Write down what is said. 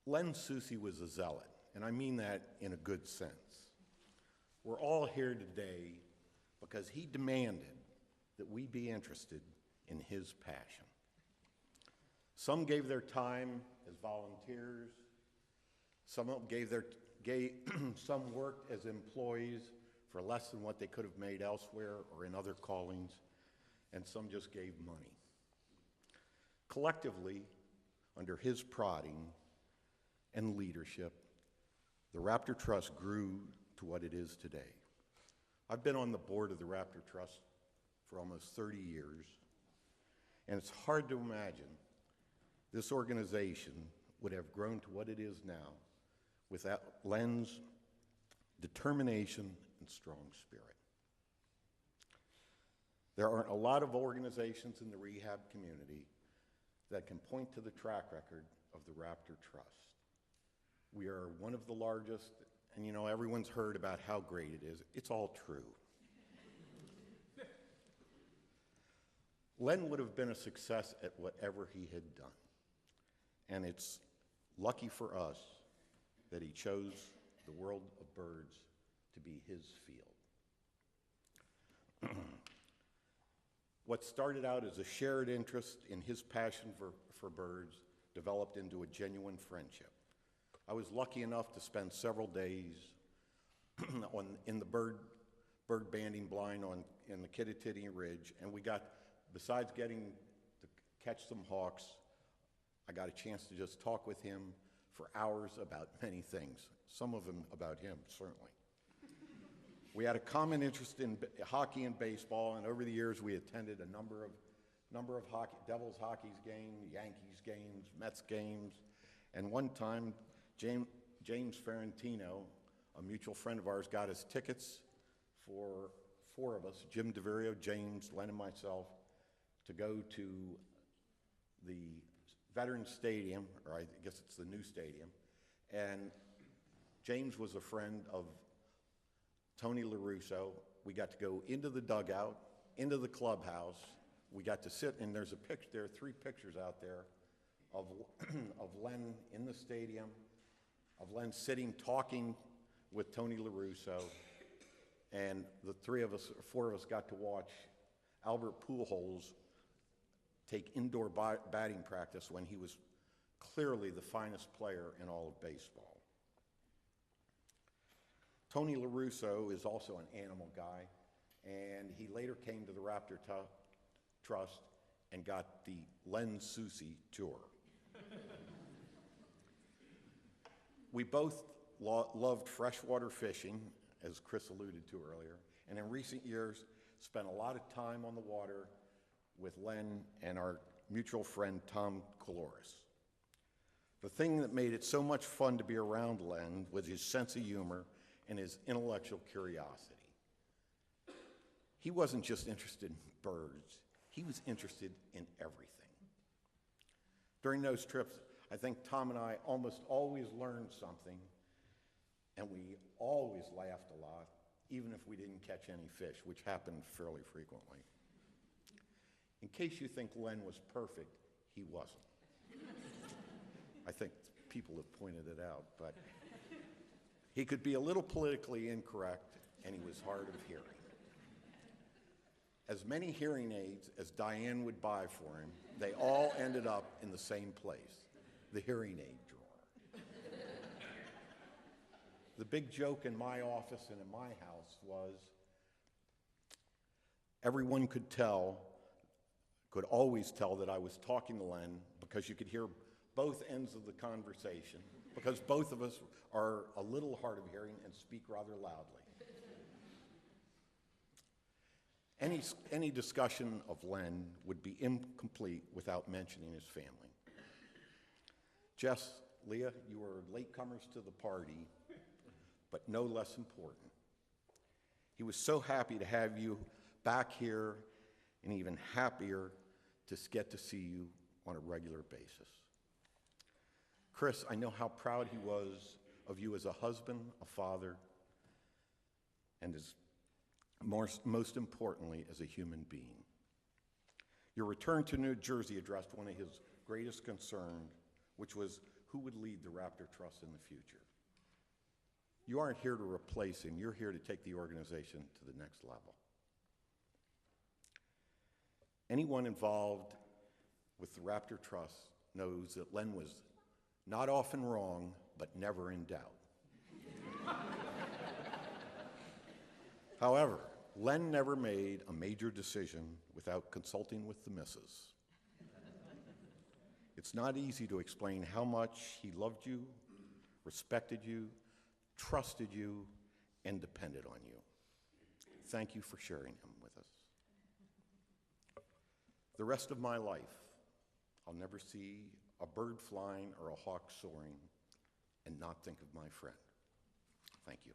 Len Susi was a zealot, and I mean that in a good sense. We're all here today because he demanded that we be interested in his passion. Some gave their time as volunteers, some some worked as employees for less than what they could have made elsewhere or in other callings, and some just gave money. Collectively, under his prodding and leadership, the Raptor Trust grew to what it is today. I've been on the board of the Raptor Trust for almost 30 years, and it's hard to imagine this organization would have grown to what it is now without Len's determination and strong spirit. There aren't a lot of organizations in the rehab community that can point to the track record of the Raptor Trust. We are one of the largest, and you know, everyone's heard about how great it is. It's all true. Len would have been a success at whatever he had done. And it's lucky for us that he chose the world of birds to be his field. What started out as a shared interest in his passion for birds developed into a genuine friendship. I was lucky enough to spend several days in the bird banding blind in the Kittatinny Ridge, and we got, besides getting to catch some hawks, I got a chance to just talk with him for hours about many things, some of them about him, certainly. We had a common interest in hockey and baseball, and over the years we attended a number of hockey, Devils hockey's games, Yankees games, Mets games, and one time James Ferrantino, a mutual friend of ours, got us tickets for 4 of us, Jim DeVirio, James, Len, and myself, to go to the Veterans Stadium, or I guess it's the new stadium, and James was a friend of Tony LaRusso. We got to go into the dugout, into the clubhouse. We got to sit, and there are 3 pictures out there of Len in the stadium, of Len sitting talking with Tony LaRusso, and the 4 of us got to watch Albert Pujols take indoor batting practice when he was clearly the finest player in all of baseball. Tony LaRusso is also an animal guy, and he later came to the Raptor Trust and got the Len Susi tour. We both loved freshwater fishing, as Chris alluded to earlier, and in recent years spent a lot of time on the water with Len and our mutual friend Tom Coloris. The thing that made it so much fun to be around Len was his sense of humor and his intellectual curiosity. He wasn't just interested in birds, he was interested in everything. During those trips, I think Tom and I almost always learned something, and we always laughed a lot, even if we didn't catch any fish, which happened fairly frequently. In case you think Len was perfect, he wasn't. I think people have pointed it out, but he could be a little politically incorrect, and he was hard of hearing. As many hearing aids as Diane would buy for him, they all ended up in the same place, the hearing aid drawer. The big joke in my office and in my house was everyone could always tell that I was talking to Len because you could hear both ends of the conversation, because both of us are a little hard of hearing and speak rather loudly. Any discussion of Len would be incomplete without mentioning his family. Jess, Leah, you are latecomers to the party, but no less important. He was so happy to have you back here, and even happier to get to see you on a regular basis. Chris, I know how proud he was of you as a husband, a father, and most importantly, as a human being. Your return to New Jersey addressed one of his greatest concerns, which was who would lead the Raptor Trust in the future. You aren't here to replace him, you're here to take the organization to the next level. Anyone involved with the Raptor Trust knows that Len was not often wrong, but never in doubt. However, Len never made a major decision without consulting with the missus. It's not easy to explain how much he loved you, respected you, trusted you, and depended on you. Thank you for sharing him with us. The rest of my life, I'll never see a bird flying or a hawk soaring and not think of my friend. Thank you.